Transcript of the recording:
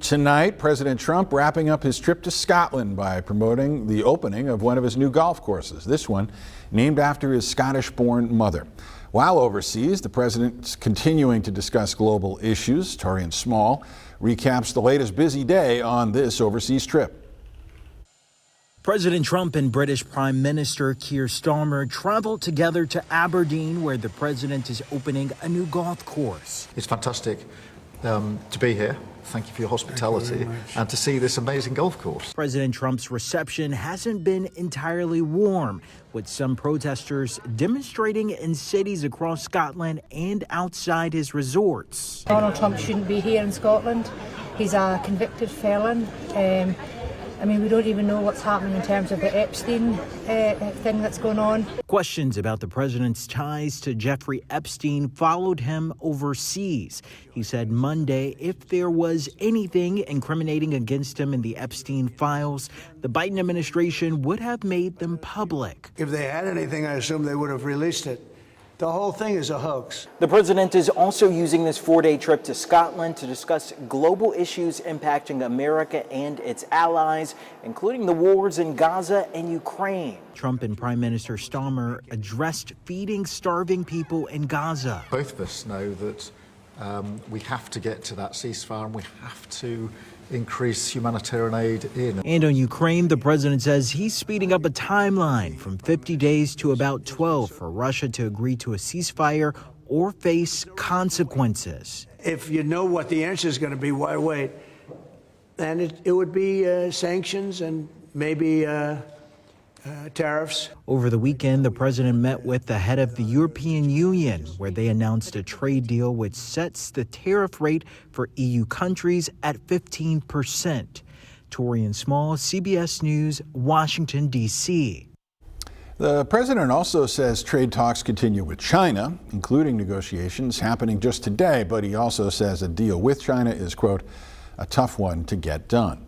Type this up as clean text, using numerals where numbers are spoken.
Tonight, President Trump wrapping up his trip to Scotland by promoting the opening of one of his new golf courses, this one named after his Scottish-born mother. While overseas, the president's continuing to discuss global issues. Torian Small recaps the latest busy day on this overseas trip. President Trump and British Prime Minister Keir Starmer traveled together to Aberdeen, where the president is opening a new golf course. It's fantastic to be here. Thank you for your hospitality and to see this amazing golf course. President Trump's reception hasn't been entirely warm, with some protesters demonstrating in cities across Scotland and outside his resorts. Donald Trump shouldn't be here in Scotland. He's a convicted felon. We don't even know what's happening in terms of the Epstein thing that's going on. Questions about the president's ties to Jeffrey Epstein followed him overseas. He said Monday if there was anything incriminating against him in the Epstein files, the Biden administration would have made them public. If they had anything, I assume they would have released it. The whole thing is a hoax. The president is also using this four-day trip to Scotland to discuss global issues impacting America and its allies, including the wars in Gaza and Ukraine. Trump and Prime Minister Starmer addressed feeding starving people in Gaza. Both of us know that we have to get to that ceasefire and we have to increase humanitarian aid in. And on Ukraine, the president says he's speeding up a timeline from 50 days to about 12 for Russia to agree to a ceasefire or face consequences. If you know what the answer is going to be, why wait? And it would be sanctions and maybe tariffs. Over the weekend, the president met with the head of the European Union, where they announced a trade deal which sets the tariff rate for EU countries at 15%. Torian Small, CBS News, Washington, D.C. The president also says trade talks continue with China, including negotiations happening just today, but he also says a deal with China is, quote, a tough one to get done.